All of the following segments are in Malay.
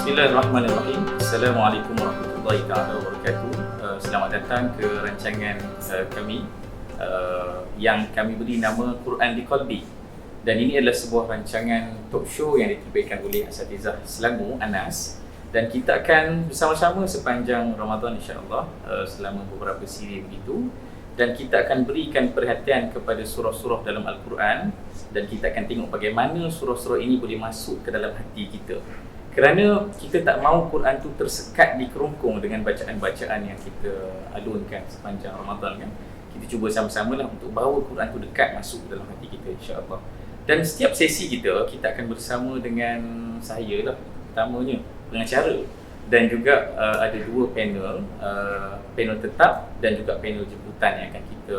Bismillahirrahmanirrahim. Assalamualaikum warahmatullahi wabarakatuh. Selamat datang ke rancangan kami yang kami beri nama Quran di Qalbi. Dan ini adalah sebuah rancangan talk show yang diterbitkan oleh Asatizah Selangor, Anas. Dan kita akan bersama-sama sepanjang Ramadan insya-Allah selama beberapa siri begitu. Dan kita akan berikan perhatian kepada surah-surah dalam Al-Quran. Dan kita akan tengok bagaimana surah-surah ini boleh masuk ke dalam hati kita. Kerana kita tak mahu Quran tu tersekat di kerongkong dengan bacaan-bacaan yang kita alunkan sepanjang Ramadan kan. Kita cuba sama-sama lah untuk bawa Quran tu dekat masuk dalam hati kita insya-Allah. Dan setiap sesi kita akan bersama dengan saya lah, pertamanya pengacara. Dan juga ada dua panel, panel tetap dan juga panel jemputan yang akan kita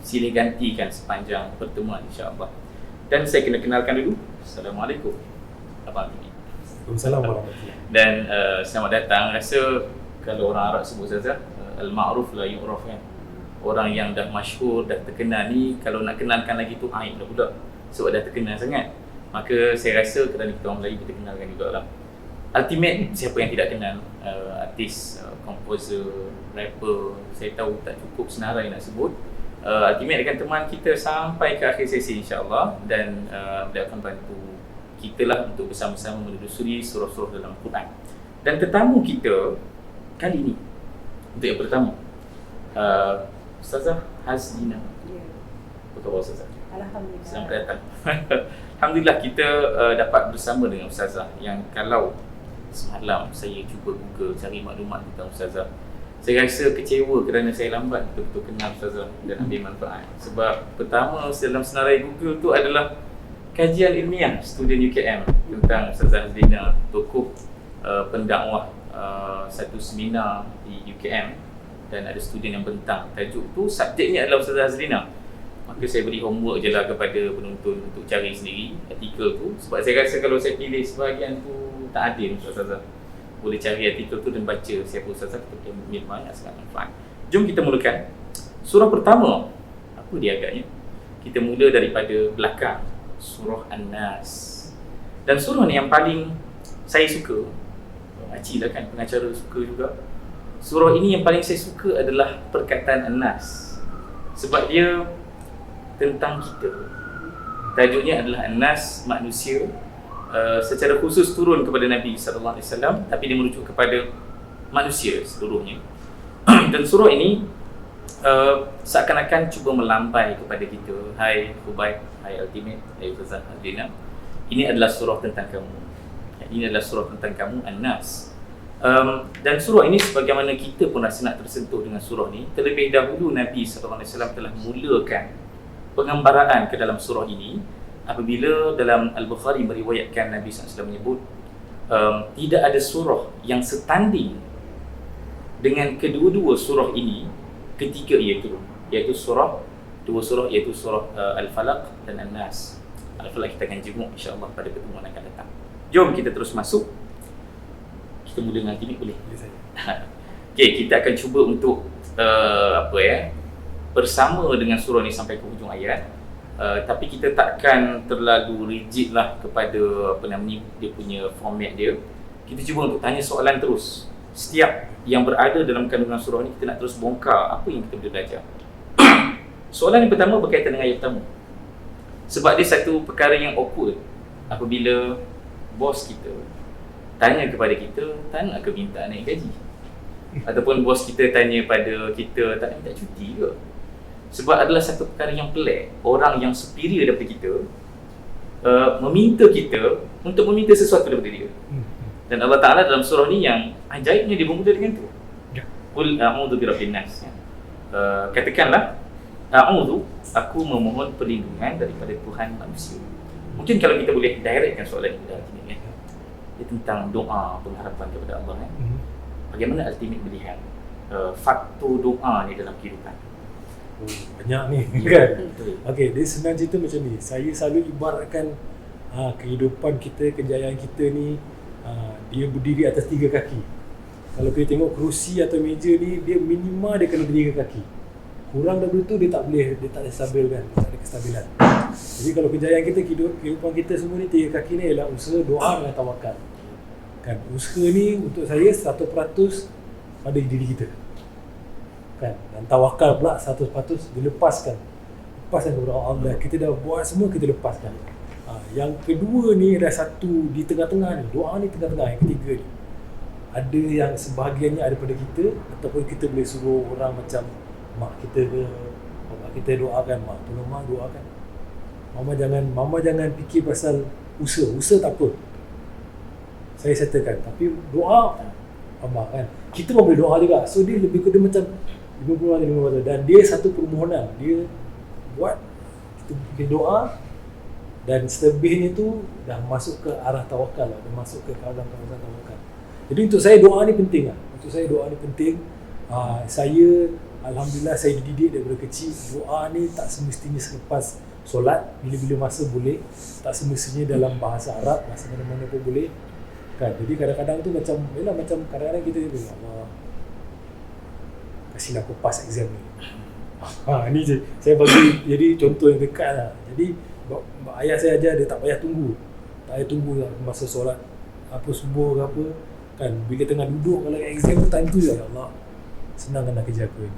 silih gantikan sepanjang pertemuan insya-Allah. Dan saya kena kenalkan dulu. Assalamualaikum Abang Timi. Assalamualaikum warahmatullahi. Dan selamat datang. Rasa kalau orang Arab sebut saja al-ma'ruf la yu'raf kan. Orang yang dah masyhur, dah terkenal ni kalau nak kenalkan lagi tu aib dah pula. Sebab dah terkenal sangat. Maka saya rasa kerana kita orang Melayu kita kenalkan jugalah. Ultimate siapa yang tidak kenal artis, komposer, rapper. Saya tahu tak cukup senarai nak sebut. Ultimate akan teman kita sampai ke akhir sesi insya-Allah dan dia akan bantu kita lah untuk bersama-sama menelusuri surah-surah dalam Al-Quran. Dan tetamu kita kali ini untuk yang pertama Ustazah Hazlina. Ya. Apa khabar Ustazah? Alhamdulillah. Selamat datang. Alhamdulillah kita dapat bersama dengan Ustazah yang kalau semalam saya cuba Google cari maklumat tentang Ustazah, saya rasa kecewa kerana saya lambat betul-betul kenal Ustazah dan ambil manfaat. Sebab pertama dalam senarai Google tu adalah kajian ilmiah student UKM tentang Ustazah Hazlina, tokoh pendakwah satu seminar di UKM dan ada student yang bentang. Tajuk tu subjeknya adalah Ustazah Hazlina. Maka saya beri homework je lah kepada penonton untuk cari sendiri artikel tu. Sebab saya rasa kalau saya pilih sebahagian tu tak adil Ustazah. Boleh cari artikel tu dan baca siapa Ustazah, kita boleh ambil banyak sangat manfaat. Jom kita mulakan. Surah pertama, apa dia agaknya? Kita mula daripada belakang. Surah An-Nas. Dan surah ni yang paling saya suka, Makcik lah kan, pengacara suka juga. Surah ini yang paling saya suka adalah perkataan An-Nas. Sebab dia tentang kita. Tajuknya adalah An-Nas, manusia. Secara khusus turun kepada Nabi SAW, tapi dia merujuk kepada manusia seluruhnya. Dan surah ini seakan-akan cuba melambai kepada kita. Hai Khubaib, hai Ultimate, hai Ustazah Hazlina, ini adalah surah tentang kamu. Ini adalah surah tentang kamu, An-Nas. Dan surah ini sebagaimana kita pun rasa nak tersentuh dengan surah ini, terlebih dahulu Nabi SAW telah mulakan pengembaraan ke dalam surah ini apabila dalam Al-Bukhari meriwayatkan Nabi SAW menyebut tidak ada surah yang setanding dengan kedua-dua surah ini ketika ia turun, iaitu dua surah iaitu surah Al-Falaq dan An-Nas. Al-Falaq kita akan jenguk insya-Allah pada pertemuan akan datang. Jom kita terus masuk. Kita mula dengan Timik boleh? Okey, kita akan cuba untuk bersama dengan surah ni sampai ke hujung ayat. Tapi kita takkan terlalu rigid lah kepada dia punya format dia. Kita cuba untuk tanya soalan terus. Setiap yang berada dalam kandungan surah ni kita nak terus bongkar apa yang kita boleh belajar. Soalan yang pertama berkaitan dengan ayat pertama. Sebab dia satu perkara yang awkward apabila bos kita tanya kepada kita, tak nak ke minta naik gaji? Ataupun bos kita tanya pada kita, tak nak minta cuti ke? Sebab adalah satu perkara yang pelik. Orang yang superior daripada kita meminta kita untuk meminta sesuatu daripada dia. Dan Allah Ta'ala dalam surah ni yang ajaibnya dia bermula dengan tu. Qul a'udzu birabbin nas. Katakanlah, a'udzu, aku memohon perlindungan daripada Tuhan manusia. Mungkin kalau kita boleh directkan soalan ini dah Ultimate kan. Dia tentang doa, pengharapan kepada Allah kan. Bagaimana Ultimate melihat faktor doa ni dalam kehidupan? Banyak ni kan. Okey, dia senang cerita macam ni. Saya selalu ibaratkan kehidupan kita, kejayaan kita ni, dia berdiri atas 3 kaki. Kalau kita tengok kerusi atau meja ni, dia minima dia kena 3 kaki. Kurang daripada tu dia tak boleh stabil kan, tak ada kestabilan. Jadi kalau kejayaan kita, kehidupan kita semua ni 3 kaki ni ialah usaha, doa dan tawakal. Kan usaha ni untuk saya 100% pada diri kita. Kan, dan tawakal pula 100% dilepaskan kepada Allah. Kita dah buat semua, kita lepaskan. Yang kedua ni ada satu di tengah-tengah ni, doa ni tengah-tengah. Yang ketiga ni ada yang sebahagiannya ada pada kita, ataupun kita boleh suruh orang macam mak kita ke bapak kita doakan, mak tolong mak doakan, mama jangan fikir pasal usaha tak apa, saya settlekan, tapi doa mama kan, kita pun boleh doa juga. So dia lebih kurang macam 50-50, dan dia satu permohonan dia buat, kita boleh doa, dan selebihnya tu dah masuk ke arah tawakal lah, dah masuk ke kawasan tawakal. Jadi untuk saya doa ni penting lah. Untuk saya doa ni penting. Saya alhamdulillah saya dididik daripada kecil, doa ni tak semestinya selepas solat, bila-bila masa boleh, tak semestinya dalam bahasa Arab, bahasa mana-mana pun boleh. Kan? Jadi kadang-kadang tu macam kadang-kadang kita bilang, Allah kasihlah aku pass exam ni. Ni je saya bagi jadi contoh yang dekat lah. Jadi ayah saya ajar dia tak payah tunggu lah masa solat apa subuh ke apa kan, bila tengah duduk kalau exam tu time tu je, ya Allah senangkanlah kerja aku ni.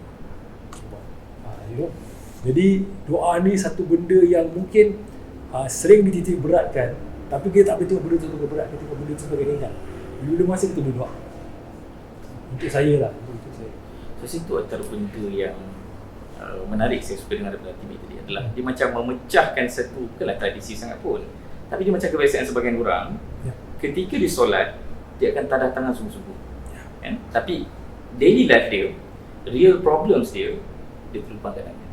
Jadi doa ni satu benda yang mungkin sering dititik beratkan, tapi kita tak betul benda tu berat, kita tengok benda tu sebagai ringan. Bila masa kita berdoa. Untuk saya lah, untuk saya. So situ antara benda yang menarik saya suka dengan daripada Timmy tadi adalah dia macam memecahkan satu, bukanlah tradisi sangat pun, tapi dia macam kebiasaan sebagian orang, ketika dia solat dia akan tadah tangan sungguh-sungguh, kan? Tapi daily life dia, real problems dia terlupakan kadang-kadang.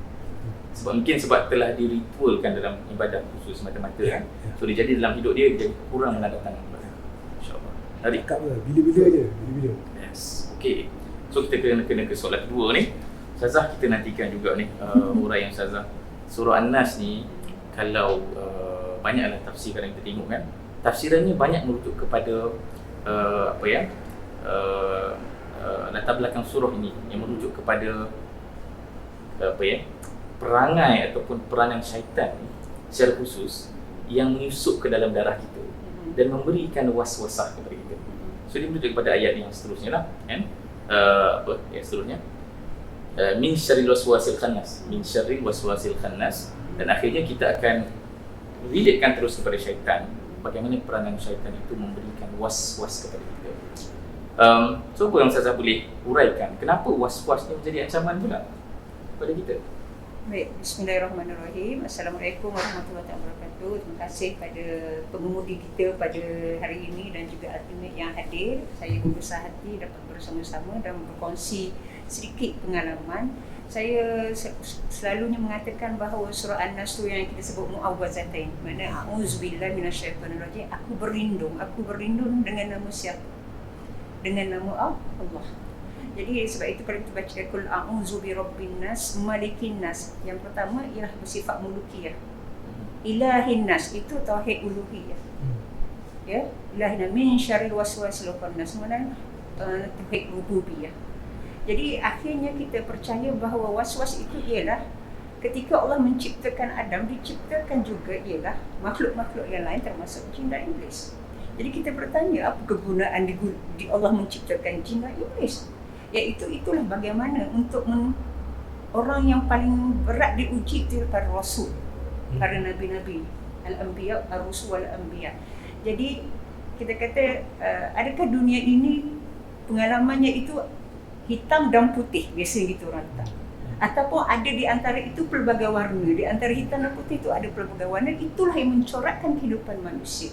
Sebab telah diritualkan dalam ibadah khusus semata-mata, kan? So dia jadi dalam hidup dia kurang menadah tangan. InsyaAllah. Tarik bila-bila je, bila-bila. Yes. Okay. So kita kena ke solat kedua ni. Ustazah, kita nantikan juga ni uraian Ustazah. Surah An-Nas ni kalau banyaklah tafsir yang kita tengok, kan, tafsirannya banyak merujuk kepada latar belakang surah ini yang merujuk kepada perangai ataupun peranan syaitan secara khusus yang menyusup ke dalam darah kita dan memberikan was-wasah kepada kita. So dia merujuk kepada ayat yang seterusnya lah, kan? Seterusnya min syarril waswasil khannas, min syarril waswasil khannas, dan akhirnya kita akan relatekan terus kepada syaitan, bagaimana peranan syaitan itu memberikan was-was kepada kita. So apa yang Ustazah boleh uraikan kenapa was-was ni menjadi ancaman pula kepada kita? Baik, bismillahirrahmanirrahim. Assalamualaikum warahmatullahi wabarakatuh. Terima kasih pada pengemudi kita pada hari ini dan juga ultimate yang hadir. Saya berbesar hati dapat bersama-sama dan berkongsi sedikit pengalaman. Saya selalunya mengatakan bahawa surah An-Nas tu yang kita sebut mu'awwazatain, maknanya a'udzubillahi minasyaitonirrajim, aku berlindung dengan nama siapa? Dengan nama Allah. Jadi sebab itu kalau kita baca kul a'udzu birabbin nas malikin nas, yang pertama ialah bersifat mulukiyah. Ilahin nas itu tauhid uluhiyah. Ya, ilahin min syarril waswasil khannas, maknanya tauhid rububiyah. Jadi akhirnya kita percaya bahawa was-was itu ialah ketika Allah menciptakan Adam, diciptakan juga ialah makhluk-makhluk yang lain termasuk jin dan iblis. Jadi kita bertanya apa kegunaan di Allah menciptakan jin dan iblis? Iaitu itulah bagaimana untuk orang yang paling berat diuji itu para rasul, para nabi-nabi, al-anbiya, ar-rusul wal-anbiya. Jadi kita kata adakah dunia ini pengalamannya itu hitam dan putih, biasa gitu orang tak, ataupun ada di antara itu pelbagai warna, di antara hitam dan putih itu ada pelbagai warna. Itulah yang mencorakkan kehidupan manusia.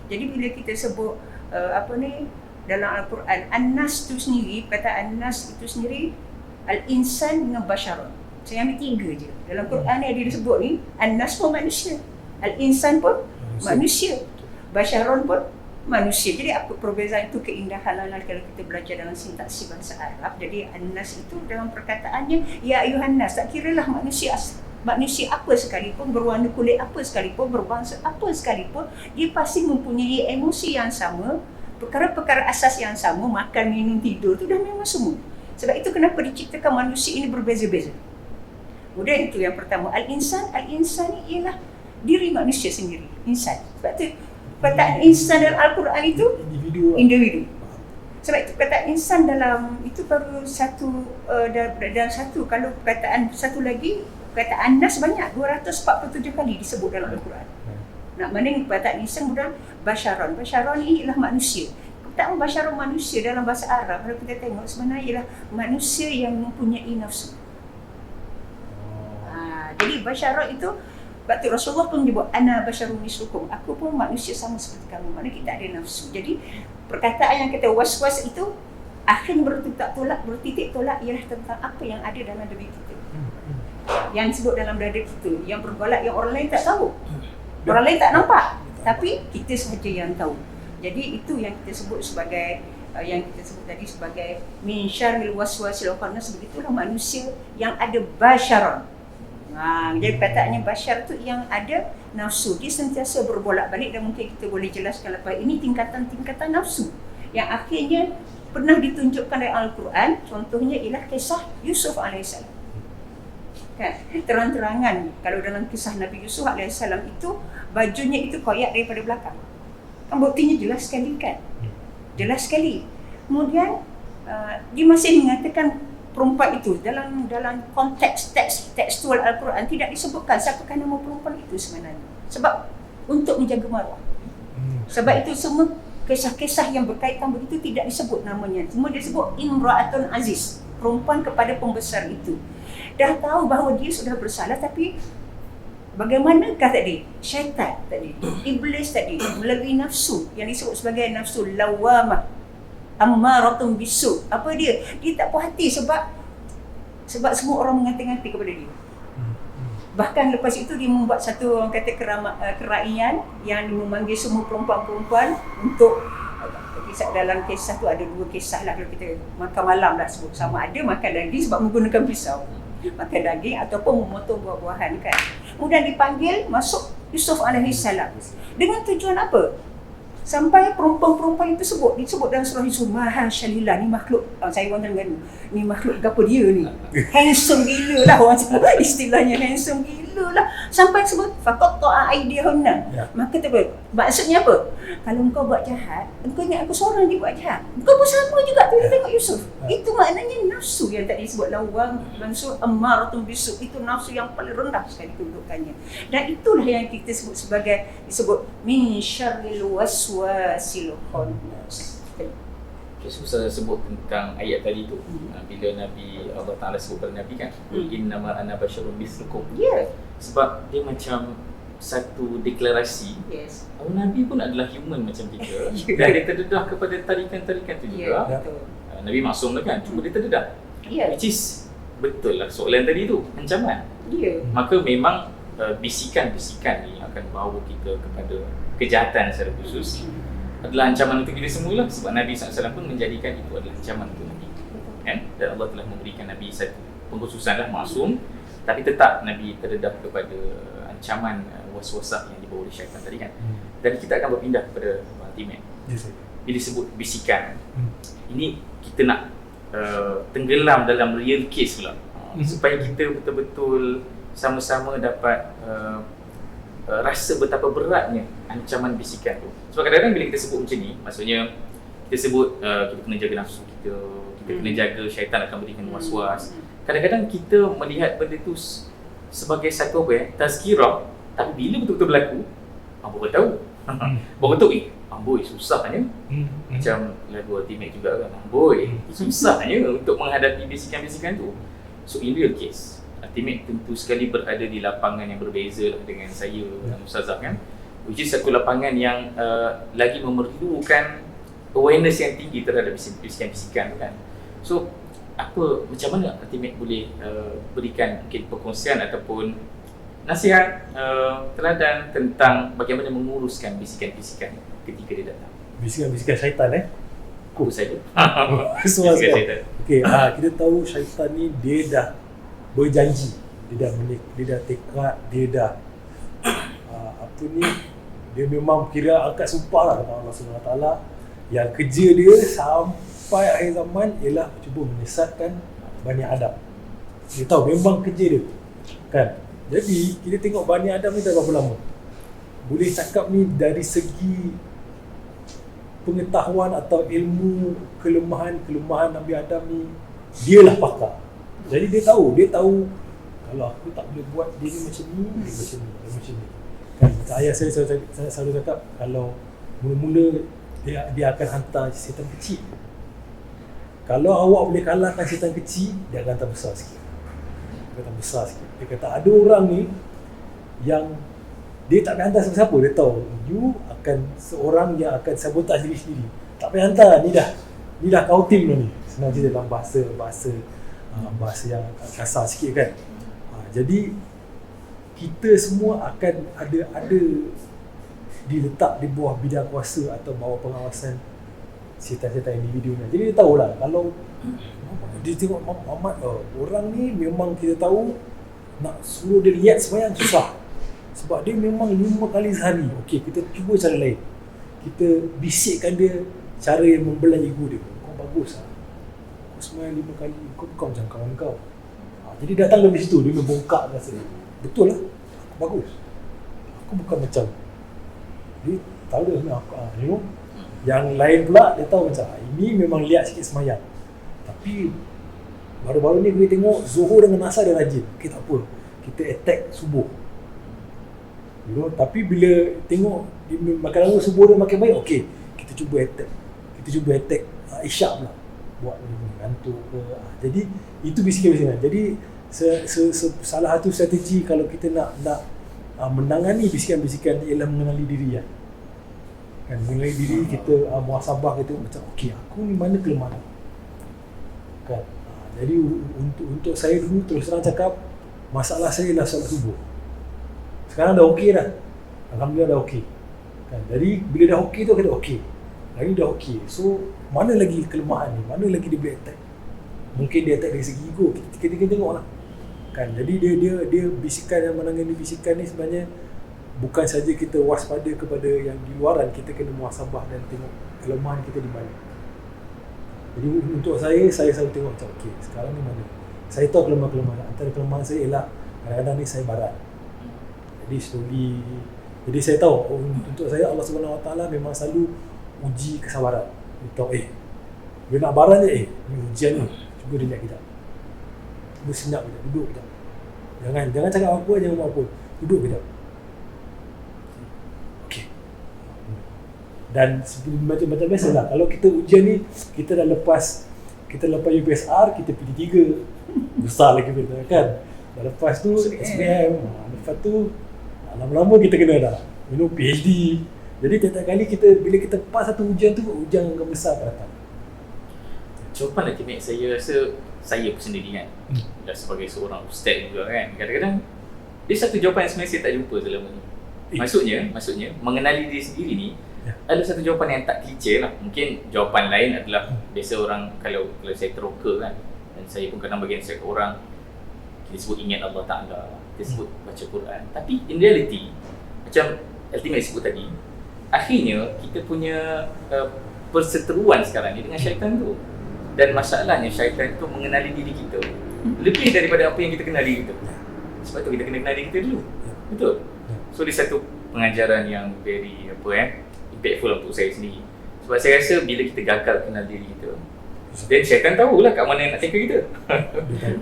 Jadi bila kita sebut dalam Al-Quran, An-Nas itu sendiri, perkataan An-Nas itu sendiri, Al-Insan dengan Basyaron. Saya ambil 3 je. Dalam Quran ni ada disebut ni, An-Nas pun manusia, Al-Insan pun manusia, Basyaron pun manusia. Jadi apa perbezaan itu? Keindahan kalau kita belajar dalam sintaksi bahasa Arab. Jadi An-Nas itu dalam perkataannya, Ya ayuhan nas, tak kiralah manusia apa sekalipun, berwarna kulit apa sekalipun, berbangsa apa sekalipun, dia pasti mempunyai emosi yang sama, perkara-perkara asas yang sama, makan, minum, tidur tu dah memang semua. Sebab itu kenapa diciptakan manusia ini berbeza-beza. Kemudian itu yang pertama, Al-Insan ni ialah diri manusia sendiri, insan. Sebab tu Perkataan insan dalam Al-Quran itu individu. Sebab itu perkataan insan dalam itu baru satu dalam satu. Kalau perkataan satu lagi, perkataan nas banyak 247 kali disebut dalam Al-Quran. Nak mana perkataan insan kemudian basyaron. Basyaron ini ialah manusia. Perkataan basyaron manusia dalam bahasa Arab kalau kita tengok sebenarnya ialah manusia yang mempunyai nafsu. Jadi basyaron itu waktu Rasulullah pun menyebut ana basyarun mislukum, aku pun manusia sama seperti kamu. Maknanya kita ada nafsu. Jadi perkataan yang kita was-was itu akhirnya bertitik tolak ialah tentang apa yang ada dalam diri kita. Yang disebut dalam dada kita, yang bergolak yang orang lain tak tahu. Orang lain tak nampak, tapi kita sahaja yang tahu. Jadi itu yang kita sebut sebagai yang kita sebut tadi sebagai min syarril waswasil khannas. Begitulah manusia yang ada basyaron. Jadi perkataannya basyar tu yang ada nafsu. Dia sentiasa berbolak-balik dan mungkin kita boleh jelaskan lepas ini tingkatan-tingkatan nafsu yang akhirnya pernah ditunjukkan dalam Al-Quran. Contohnya ialah kisah Yusuf AS. Kan? Terang-terangan kalau dalam kisah Nabi Yusuf AS itu bajunya itu koyak daripada belakang. Kan buktinya jelas sekali kan? Jelas sekali. Kemudian dia masih mengatakan perempuan itu dalam konteks tekstual Al-Quran tidak disebutkan siapakah nama perempuan itu sebenarnya. Sebab untuk menjaga maruah. Sebab itu semua kisah-kisah yang berkaitan begitu tidak disebut namanya. Semua disebut Imra'atun Aziz, perempuan kepada pembesar itu. Dah tahu bahawa dia sudah bersalah, tapi bagaimanakah tadi? Syaitan tadi, iblis tadi melalui nafsu yang disebut sebagai nafsu lawamah, ammaratun bisu. Apa dia? Dia tak puas hati sebab semua orang menganti-anti kepada dia. Bahkan lepas itu dia membuat satu orang kata keraian yang memanggil semua perempuan-perempuan untuk dalam kisah tu ada 2 kisah lah kalau kita makan malam lah sebut. Sama ada makan daging sebab menggunakan pisau, makan daging ataupun memotong buah-buahan kan. Kemudian dipanggil masuk Yusuf AS dengan tujuan apa? Sampai perempuan-perempuan itu disebut dalam surah Yusuf, Mahasyalillah, ni makhluk, saya orang dengan ni makhluk apa dia ni? Handsome gila lah orang sebut, istilahnya handsome gila lah. Sampai sebut faqatta'a aydihunna. Maka maksudnya apa? Kalau engkau buat jahat, engkau ingat aku seorang dia buat jahat. Engkau pun sama juga tu dia tengok Yusuf. Itu maknanya nafsu yang tadi disebut lawang, nafsu ammaratun bisu. Itu nafsu yang paling rendah sekali kedudukannya. Dan itulah yang kita sebut sebagai min syarril waswasil khannas. Susah sebut tentang ayat tadi tu. Bila Nabi Allah Ta'ala sebut pada Nabi kan, innama ana basyarun mislukum. Sebab dia macam satu deklarasi. Nabi pun adalah human macam kita. Dan dia terdedah kepada tarikan-tarikan tu juga. Nabi maksum lah kan, cuma dia terdedah. Which is betul lah soalan tadi tu, ancaman. Maka memang bisikan-bisikan ni akan bawa kita kepada kejahatan secara khusus. Adalah ancaman untuk kita semua lah. Sebab Nabi SAW pun menjadikan itu adalah ancaman untuk Nabi kan? Dan Allah telah memberikan Nabi satu pengkhususan lah, maksum. Tapi tetap Nabi terdedah kepada ancaman was-wasah yang dibawa oleh syaitan tadi kan. Dan kita akan berpindah kepada ultimate. Bila disebut bisikan, ini kita nak tenggelam dalam real case pula, supaya kita betul-betul sama-sama dapat rasa betapa beratnya ancaman bisikan tu. Sebab kadang-kadang bila kita sebut macam ni, maksudnya kita sebut kita kena jaga nafsu kita kena jaga syaitan akan berikan was-was. Kadang-kadang kita melihat benda tu sebagai satu tazkirah, tapi bila betul-betul berlaku, baru tahu. Baru tahu amboi susahnya. Macam lagu Ultimate juga kan, amboi susahnya untuk menghadapi bisikan-bisikan tu. So in real case, Ultimate tentu sekali berada di lapangan yang berbeza lah dengan saya dan Ustazah kan, which is satu lapangan yang lagi memerlukan awareness yang tinggi terhadap bisikan-bisikan kan. So macam mana Ultimate boleh berikan mungkin perkongsian ataupun nasihat teladan tentang bagaimana menguruskan bisikan-bisikan ketika dia datang? Bisikan-bisikan syaitan Aku saja. Bisikan syaitan. Okey, kita tahu syaitan ni dia dah berjanji, dia dah tekad, dia dah dia memang kira angkat sumpah lah kepada Allah SWT. Yang kerja dia sampai akhir zaman ialah cuba menyesatkan Bani Adam. Dia tahu memang kerja dia kan. Jadi kita tengok Bani Adam ni dah berapa lama? boleh cakap ni dari segi pengetahuan atau ilmu kelemahan Nabi Adam ni, dialah pakar. Jadi dia tahu kalau aku tak boleh buat dia ni macam ni, dia macam ni. Kan ayah saya selalu cakap, kalau mula-mula dia akan hantar syaitan kecil. Kalau awak boleh kalahkan syaitan kecil, dia akan hantar besar sikit. Dia kata ada orang ni yang dia tak payah hantar siapa-siapa. Dia tahu you akan seorang yang akan sabotaj diri sendiri. Tak payah hantar, ni dah kau tim ni. Senang cerita dalam bahasa yang kasar sikit kan. Jadi kita semua akan ada diletak di bawah bidang kuasa atau bawah pengawasan syaitan-syaitan individu ni. Jadi dia tahulah kalau dia tengok Muhammad, orang ni memang kita tahu nak suruh dia lihat sembahyang susah. Sebab dia memang 5 kali sehari. Okey, kita cuba cara lain. Kita bisikkan dia cara yang membelah ego dia. Kau bagus lah. Kau sembahyang 5 kali, kau bukan macam kawan kau. Jadi datang dari situ, dia membongkak rasa dia. Betul lah, aku bagus. Aku bukan macam. Dia tahu dia aku, you know. Yang lain pula, dia tahu macam, ini memang lihat sikit sembahyang. Tapi baru-baru ni kita tengok Zuhur dengan Asar dia rajin. Okay, tak apa, kita attack subuh. You know, tapi bila tengok dia makan lama subuh dia makin baik, okey, kita cuba attack Isyak pula. Buat ngantuk ke. Jadi itu bisikan-bisikan. Jadi salah satu strategi kalau kita nak menangani bisikan-bisikan ialah mengenali diri ya. Kan mengenali diri kita, muhasabah kita macam okey, aku ni mana kelemahan aku. Kan. Jadi untuk saya dulu terus terang cakap, masalah saya ialah solat subuh. Sekarang dah okey dah. Alhamdulillah dah okey. Kan. Jadi bila dah okey tu kata okey. Hari dah okey. So mana lagi kelemahan ni? Mana lagi dia boleh attack? Mungkin dia attack dari segi ego. Kita tengoklah. Kan. Jadi dia bisikan yang menangani bisikan ni sebenarnya bukan saja kita waspada kepada yang di luaran, kita kena muhasabah dan tengok kelemahan kita di mana. Jadi untuk saya selalu tengok macam okey, sekarang ni mana? Saya tahu kelemahan. Antara kelemahan saya ialah kadang-kadang ni saya barat. Jadi slowly, jadi saya tahu untuk saya Allah Subhanahu Wa Taala memang selalu uji kesabaran. Dia tahu dia nak barat je, ni ujian ni. Cuba dia lihat kejap. Cuba senyap kejap, duduk kejap. Jangan cakap apa, jangan buat apa. Duduk kejap. Okey. Dan macam biasa lah. Kalau kita ujian ni, kita dah lepas UPSR, kita pilih 3. Besar lagi kita kan. Dah lepas tu SPM. Lepas tu lama-lama kita kena dah PhD. Jadi tiap-tiap kali bila kita pas satu ujian tu, ujian yang besar datang. Jawapan ultimate saya rasa saya pun sendiri kan, dan sebagai seorang ustaz juga kan, kadang-kadang dia satu jawapan yang sebenarnya saya tak jumpa selama ni. Maksudnya mengenali diri sendiri ni ada satu jawapan yang tak klise lah. Mungkin jawapan lain adalah biasa orang kalau saya teroka kan, dan saya pun kadang bagi nasihat ke orang, kita sebut ingat Allah Ta'ala, kita sebut baca Quran. Tapi in reality, macam ultimate sebut tadi, akhirnya kita punya perseteruan sekarang ni dengan syaitan tu. Dan masalahnya syaitan tu mengenali diri kita lebih daripada apa yang kita kenal diri kita. Sebab tu kita kena kenal diri kita dulu. Betul? So dia satu pengajaran yang very impactful untuk saya sendiri. Sebab saya rasa bila kita gagal kenal diri kita, dan syaitan tahulah kat mana nak tackle kita.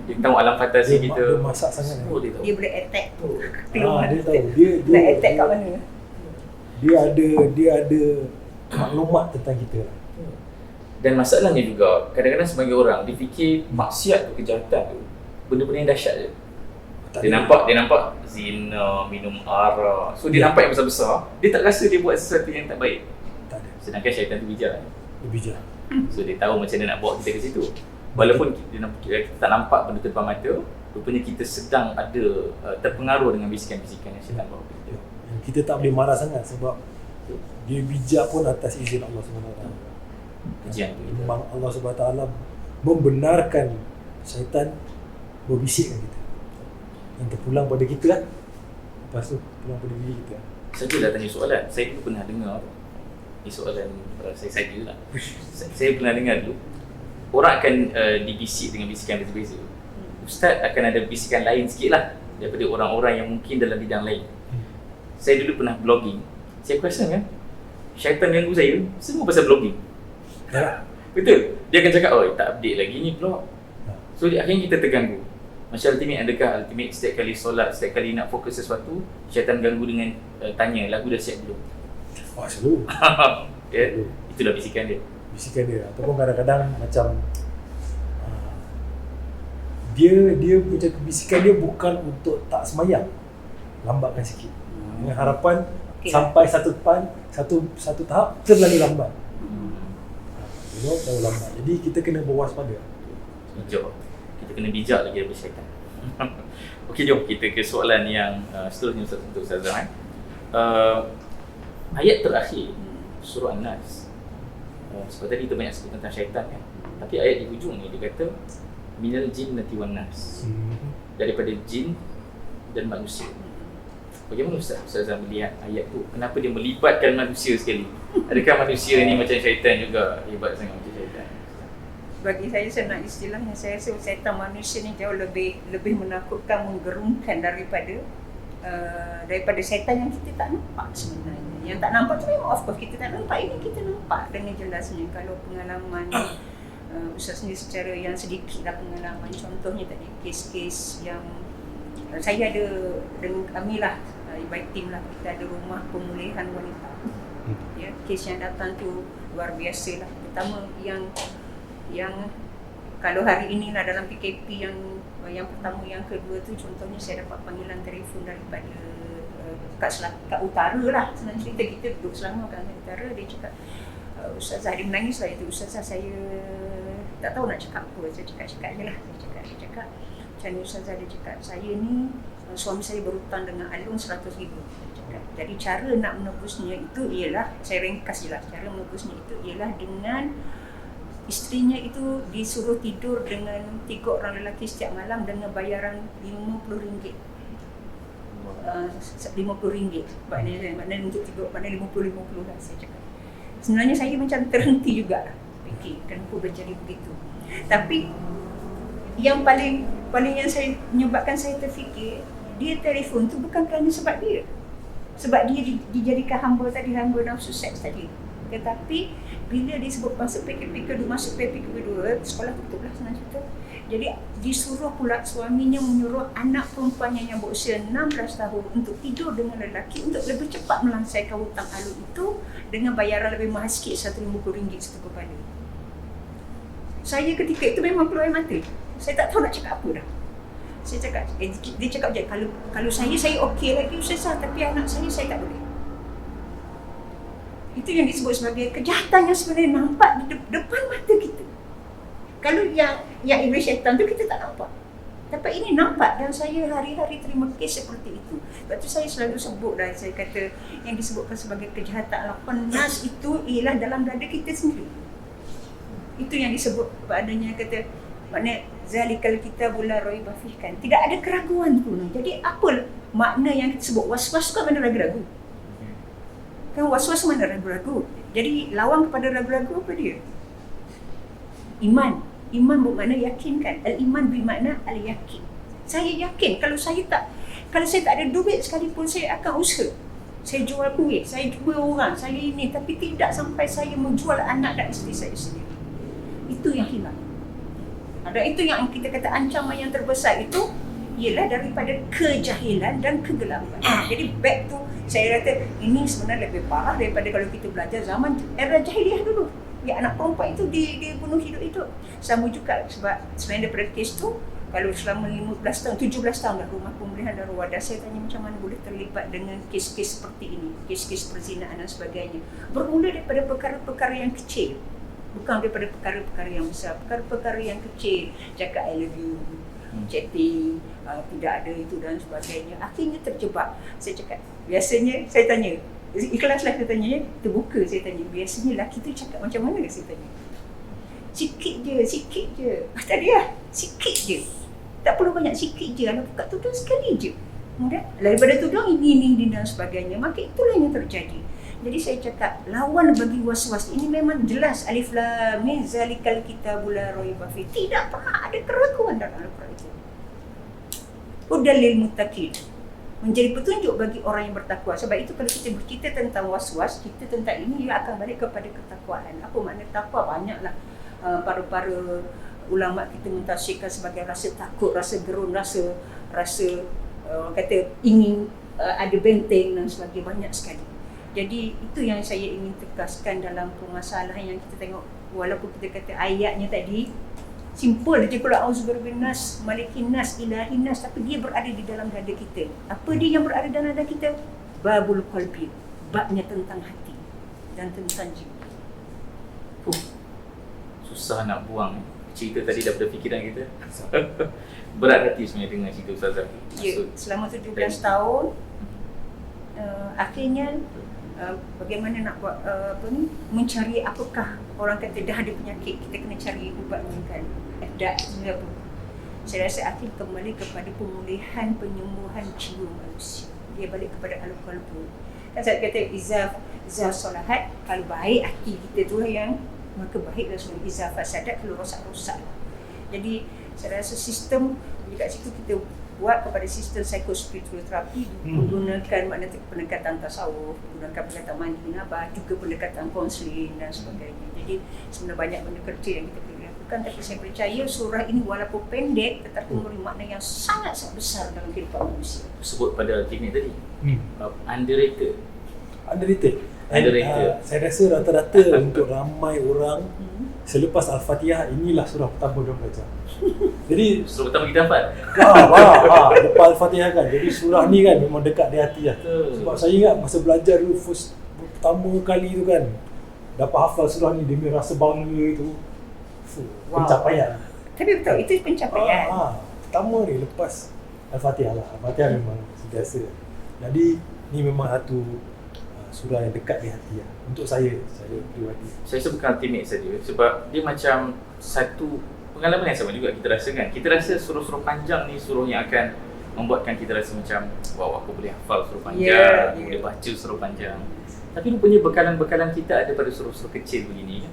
Dia tahu alam fantasi kita. Dia masak sangat. Dia boleh attack. Dia tahu. Dia attack kat mana? Dia ada maklumat tentang kita. Dan masalahnya juga, kadang-kadang sebagai orang dia fikir maksiat tu, kejahatan tu benda-benda yang dahsyat je. Dia nampak zina, minum arak. So dia nampak yang besar-besar, dia tak rasa dia buat sesuatu yang tak baik. Tak ada. Sedangkan syaitan tu bijak. Dia bijak. So dia tahu macam mana nak bawa kita ke situ. Walaupun kita tak nampak benda tu depan mata, rupanya kita sedang ada terpengaruh dengan bisikan-bisikan yang syaitan bawa kita. Kita tak boleh marah sangat sebab dia bijak pun atas izin Allah SWT. Memang Allah SWT membenarkan syaitan berbisik dengan kita. Yang terpulang pada kita kan. Lepas tu pulang pada diri kita. Saya dah tanya soalan. Saya dulu pernah dengar. Ini soalan saya lah. Saya pernah dengar dulu, orang akan dibisik dengan bisikan berbeza. Ustaz akan ada bisikan lain sikit lah daripada orang-orang yang mungkin dalam bidang lain. saya dulu pernah blogging. Saya perasan kan, syaitan ganggu saya semua pasal blogging. Ya. Betul. Dia akan cakap, oh tak update lagi ni blog. So akhirnya kita terganggu. Macam Ultimate, adakah Ultimate setiap kali solat, setiap kali nak fokus sesuatu, syaitan ganggu dengan tanya, lagu dah siap belum? Wah, selalu. Ya, itulah bisikan dia. Bisikan dia. Ataupun kadang-kadang macam dia punya kebisikan dia bukan untuk tak semayang. Lambatkan sikit. Dengan harapan sampai satu tahap terlalu lambat. Terlalu lambat. Jadi kita kena berwaspada. Bijak. Kita kena bijak lagi daripada syaitan. Okey, jom kita ke soalan yang seterusnya untuk Ustazah. Ayat terakhir surah An-Nas. Sebab tadi kita banyak sebut tentang syaitan kan. Tapi ayat di hujung ni dia kata minal jinnati wan nas. Daripada jin dan manusia. Bagaimana Ustazah melihat ayat tu? Kenapa dia melibatkan manusia sekali? Adakah manusia ni macam syaitan juga? Hebat sangat macam syaitan. Bagi saya nak istilahnya, saya rasa setan manusia ni jauh lebih menakutkan, menggerunkan daripada setan yang kita tak nampak sebenarnya. Yang tak nampak tu memang of course kita tak nampak, ini kita nampak dengan jelasnya. Kalau pengalaman Ustaz sendiri secara yang sedikit lah pengalaman, contohnya tadi kes-kes yang saya ada dengan kami lah, by team lah, kita ada rumah pemulihan wanita. Ya, kes yang datang tu luar biasa lah. Pertama yang kalau hari ini lah dalam PKP yang pertama, yang kedua tu contohnya saya dapat panggilan telefon daripada kat utara lah. Senang cerita, kita duduk selama kat utara. Dia cakap, Ustazah, dia menangis lah itu, Ustazah saya tak tahu nak cakap apa. Saya cakap je lah. Dia cakap macam ni Ustazah, dia cakap saya ni suami saya berhutang dengan Alun 100,000. Jadi cara nak menebusnya itu ialah, saya ringkas je lah, cara menebusnya itu ialah dengan isterinya itu disuruh tidur dengan 3 orang lelaki setiap malam dengan bayaran RM50. RM50. Maknanya untuk tidur, maknanya 50-50 lah saya cakap. Sebenarnya saya macam terhenti juga lah fikir kenapa berjadi begitu. Tapi yang paling yang saya menyebabkan saya terfikir, dia telefon tu bukan kerana sebab dia. Sebab dia dijadikan hamba nafsu seks tadi. Tetapi bila disebut masuk PKP kedua, sekolah tutup lah senang cerita. Jadi disuruh pula suaminya menyuruh anak perempuannya yang berusia 16 tahun untuk tidur dengan lelaki untuk lebih cepat melansaikan hutang Alun itu dengan bayaran lebih mahal sikit, RM150 satu kepala. Saya ketika itu memang keluar air mata. Saya tak tahu nak cakap apa dah. Saya cakap, dia cakap je, kalau saya okey lagi Ustazah, tapi anak saya tak boleh. Itu yang disebut sebagai kejahatan yang sebenarnya nampak di depan mata kita. Kalau yang iblis syaitan tu kita tak nampak. Tapi ini nampak, dan saya hari-hari terima kes seperti itu. Sebab tu saya selalu sebut dah, saya kata yang disebutkan sebagai kejahatan al-Nas itu ialah dalam dada kita sendiri. Itu yang disebut padanya, kata makna zalikal kitabul la raiba fihi, kan tidak ada keraguan pun. Jadi apa makna yang kita sebut was-was, kan mana ragu-ragu? Kan was-was mana ragu-ragu? Jadi lawan kepada ragu-ragu apa dia? Iman bermakna yakin, kan? Al-iman bermakna al-yakin. Saya yakin kalau saya tak ada duit sekalipun, saya akan usaha. Saya jual kuih, saya jual orang, saya ini, tapi tidak sampai saya menjual anak dan isteri saya sendiri. Itu yang hilang. Dan itu yang kita kata ancaman yang terbesar itu ialah daripada kejahilan dan kegelapan. Jadi back to, saya kata ini sebenarnya lebih parah daripada kalau kita belajar zaman era jahiliah dulu. Ya, anak perempuan itu dibunuh hidup-hidup. Sama juga sebab sebenarnya daripada kes tu, kalau selama 15 tahun, 17 tahun dah rumah pemulihan Darul Wadah, saya tanya macam mana boleh terlibat dengan kes-kes seperti ini, kes-kes perzinaan dan sebagainya. Bermula daripada perkara-perkara yang kecil, bukan daripada perkara-perkara yang besar, perkara-perkara yang kecil, cakap I love you, chatting, tidak ada itu dan sebagainya. Akhirnya terjebak. Saya cakap, biasanya saya tanya, ikhlaslah saya tanya, terbuka saya tanya, biasanya lelaki tu cakap macam mana, saya tanya. Sikit je. Tadi lah, sikit je. Tak perlu banyak, sikit je. Kalau buka tudung sekali je. Kemudian, daripada tudung ini dan sebagainya, maka itulah yang terjadi. Jadi saya cakap, lawan bagi was-was ini memang jelas, alif lam mim zalikal kitabul la raiba fihi. Tidak pernah ada keraguan dalam Al-Quran itu. Hudal lil muttaqin. menjadi petunjuk bagi orang yang bertakwa. Sebab itu kalau kita bercerita tentang was-was, kita tentang ini ia akan balik kepada ketakwaan. Apa makna takwa? Banyaklah para ulama kita mentafsirkan sebagai rasa takut, rasa gerun, rasa kata ingin ada benteng dan sebagainya, banyak sekali. Jadi itu yang saya ingin tegaskan dalam permasalahan yang kita tengok. Walaupun kita kata ayatnya tadi simple je, kalau auzubillahinas, malikinas, ilahinas, tapi dia berada di dalam dada kita. Apa dia yang berada dalam dada kita? Babul qalbi, babnya tentang hati dan tentang jiwa. Susah nak buang cerita tadi daripada fikiran kita. Berat hati sebenarnya dengan cerita Ustazah. Ya, selama 17 tahun akhirnya bagaimana nak buat mencari apakah orang kata dah ada penyakit, kita kena cari ubatnya kan. Ada apa? Saya rasa akhir kembali kepada pemulihan penyembuhan jiwa manusia. Dia balik kepada al-qalbu. Kan saya kata izaf solahat, kalau baik hati kita tu yang maka baiklah semua. Izaf fasadat, kalau rosak-rosak. Jadi saya rasa sistem dekat situ kita buat kepada sistem psikospiritual terapi, menggunakan makna pendekatan tasawuf, menggunakan pendekatan mandi nabah, juga pendekatan konseling dan sebagainya. Jadi sebenarnya banyak benda kecil yang kita boleh lakukan, tapi saya percaya surah ini walaupun pendek tetapi memberi makna yang sangat-sangat besar dalam kehidupan manusia. Sebut pada Ultimate tadi, underrated. Saya rasa rata-rata untuk ramai orang selepas Al-Fatihah inilah surah pertama dia belajar. Jadi surah pertama kita hafal. Lepas Al-Fatihah kan. Jadi surah ni kan memang dekat di hati lah. Sebab saya ingat masa belajar dulu pertama kali tu kan, dapat hafal surah ni, dia punya rasa bangga tu. Pencapaian. Tapi betul, itu pencapaian. Pertama ni lepas Al-Fatihah lah. Al-Fatihah memang biasa. Jadi ni memang satu surah yang dekat di hati lah. Untuk saya pribadi. Saya rasa bukan ultimate saja, sebab dia macam satu pengalaman yang sama juga kita rasa kan. Kita rasa surah-surah panjang ni surah yang akan membuatkan kita rasa macam wow, aku boleh hafal surah panjang, boleh baca surah panjang. Tapi rupanya bekalan-bekalan kita ada pada surah-surah kecil begini kan.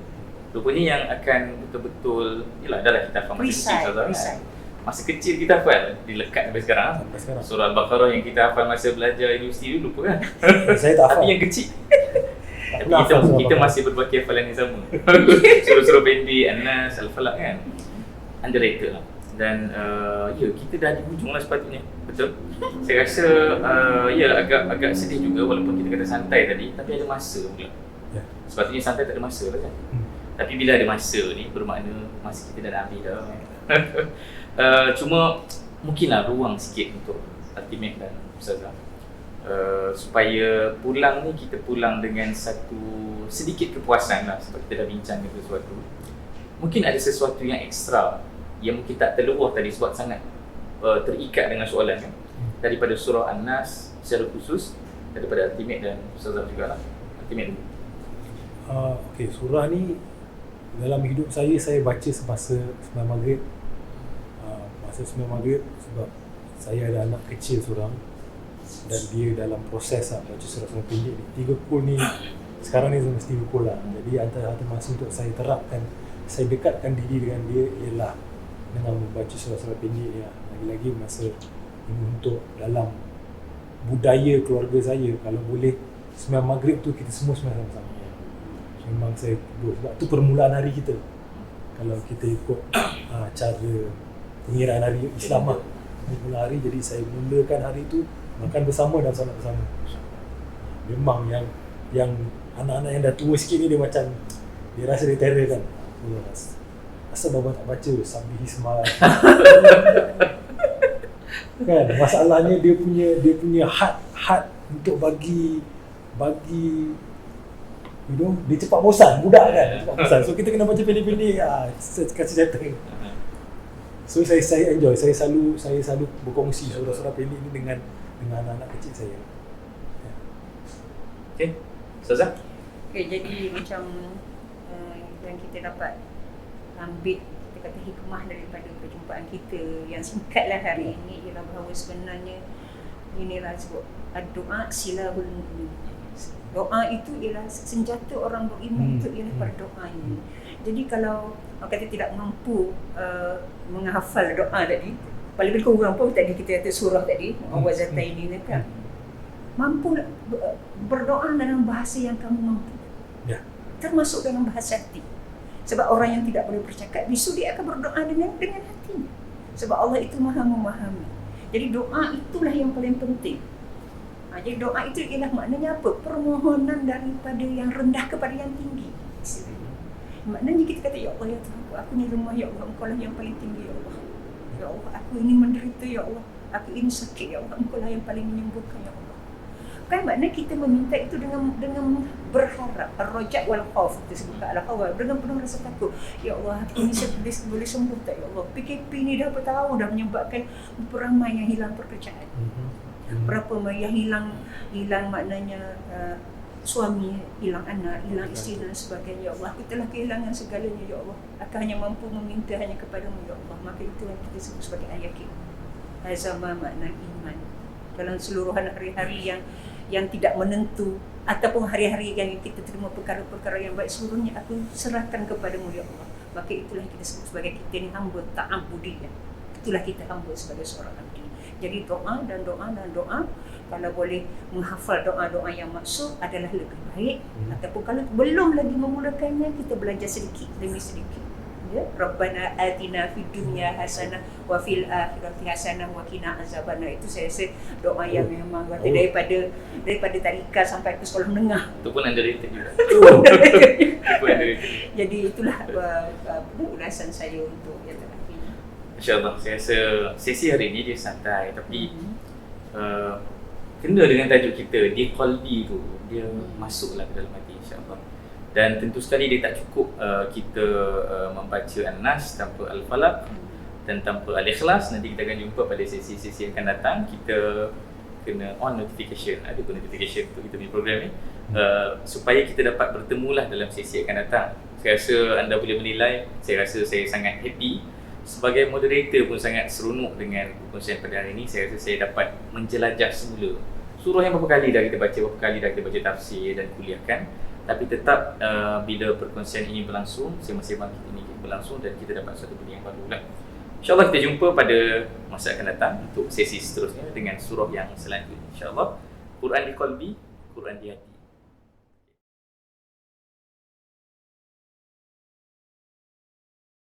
Rupanya yang akan betul-betul, yelah dah lah kita hafal masa kecil kan. Masa kecil kita hafal, dilekat sampai sekarang. Surah Al-Baqarah yang kita hafal masa belajar universiti dulu lupa kan. Saya tak hafal. Tapi yang kecil. Tapi kita masih berbaki hafalan yang sama. Surah-surah pendek, An-Nas, Al-Falaq kan. Underrated lah. Dan kita dah di hujung lah sepatutnya. Betul. Saya rasa agak sedih juga walaupun kita kata santai tadi, tapi ada masa pula. Sepatutnya santai tak ada masa lah kan. Tapi bila ada masa ni bermakna masa kita dah habis dah. Cuma mungkinlah ruang sikit untuk Ultimate dan Ustazah supaya pulang ni kita pulang dengan satu sedikit kepuasan lah, sebab kita dah bincang dengan sesuatu. Mungkin ada sesuatu yang ekstra yang mungkin tak terluah tadi sebab sangat terikat dengan soalan kan, daripada surah An-Nas secara khusus, daripada Ultimate dan Ustazah jugalah. Ultimate dulu. Okey, surah ni dalam hidup saya baca semasa sembahyang maghrib. Masa sembahyang maghrib sebab saya ada anak kecil seorang dan dia dalam proses baca surah-surah pendek ni. 3 pukul ni sekarang ni mesti 3 pukul lah. Jadi antara masa untuk saya terapkan, saya dekatkan diri dengan dia ialah dengan membaca surah-surah pendek ni. Lagi-lagi masa ini untuk dalam budaya keluarga saya, kalau boleh sembahyang maghrib tu kita semua sembahyang sama-sama. Memang saya sebab tu permulaan hari kita. Kalau kita ikut cara pengiraan hari Islam lah, mula hari, jadi saya mulakan hari tu makan bersama dan solat bersama. Memang yang anak-anak yang dah tua sikit ni dia macam dia rasa dia terror kan. Asal bapa tak baca Sabbihi Isma. Kan masalahnya dia punya had untuk bagi dia cepat bosan, budak kan, cepat bosan. So kita kena baca pendek-pendek, kasih setting. So saya enjoy, saya selalu berkongsi surah-surah pendek ni dengan anak-anak kecil saya. Okay, Ustazah? Okay, jadi macam yang kita dapat ambil, kita kata hikmah daripada perjumpaan kita yang singkatlah hari ini ialah bahawa sebenarnya inilah sebut doa silahul mu'min. Doa itu ialah senjata orang beriman, itu ialah berdoa ini. Jadi kalau kata tidak mampu menghafal doa tadi, paling kurang pun tadi kita kata surah tadi Muawwazatayn ini kan, mampu berdoa dalam bahasa yang kamu mampu, termasuk dalam bahasa hati. Sebab orang yang tidak boleh bercakap bisu dia akan berdoa dengan hatinya. Sebab Allah itu maha memahami. Jadi doa itulah yang paling penting. Jadi doa itu ialah maknanya apa? Permohonan daripada yang rendah kepada yang tinggi. Maknanya kita kata, ya Allah ya Tuhan, aku ni lemah ya Allah, Engkau lah yang paling tinggi ya Allah. Ya Allah, aku ini menderita ya Allah, aku ini sakit ya Allah, Engkau lah yang paling menyembuhkan ya Allah. Kan maknanya kita meminta itu dengan berharap, ar-raja' wal khauf, kita sebut al-khawf, dengan penuh rasa takut. Ya Allah, aku ini boleh sembuh tak ya Allah? PKP ni dah berapa tahun dah menyebabkan ramai yang hilang pekerjaan. Berapa yang hilang maknanya suami, hilang anak, hilang isteri dan sebagainya. Ya Allah, aku telah kehilangan segalanya ya Allah. Aku hanya mampu meminta hanya kepadamu ya Allah. Maka itu yang kita sebut sebagai ayakin. Hazama makna iman. Dalam seluruhan hari-hari yang tidak menentu ataupun hari-hari yang kita terima perkara-perkara yang baik, seluruhnya aku serahkan kepadamu ya Allah. Maka itulah yang kita sebut sebagai kita ni hamba ta'abudi ya. Itulah kita hamba sebagai seorang abdi. Jadi doa dan doa kalau boleh menghafal doa-doa yang maksud adalah lebih baik. Ataupun kalau belum lagi memulakannya, kita belajar sedikit demi sedikit. Ya, Rabbana atina fid dunya hasanah wa fil akhirati hasanah wa qina azabannar. Itu saya rasa doa yang memang daripada tadika sampai ke sekolah menengah. Itu pun underrated juga. Jadi itulah ulasan saya untuk yang terakhir. InsyaAllah, saya rasa sesi hari ini dia santai tapi kena dengan tajuk kita, dia qalbi tu, dia masuklah ke dalam hati insyaAllah. Dan tentu sekali dia tak cukup kita membaca An-Nas tanpa Al-Falaq dan tanpa Al-Ikhlas. Nanti kita akan jumpa pada sesi-sesi yang akan datang. Kita kena on notification, ada pun notification untuk kita punya program ni, supaya kita dapat bertemulah dalam sesi yang akan datang. Saya rasa anda boleh menilai, saya rasa saya sangat happy. Sebagai moderator pun sangat seronok dengan perkongsian pada hari ini. Saya rasa saya dapat menjelajah semula surah yang berapa kali dah kita baca, berapa kali dah kita baca tafsir dan kuliahkan. Tapi tetap bila perkongsian ini berlangsung, sembang-sembang ini berlangsung dan kita dapat satu benda yang baru lah. InsyaAllah kita jumpa pada masa akan datang untuk sesi seterusnya dengan surah yang selanjutnya. InsyaAllah, Quran di qalbi, Quran di hati.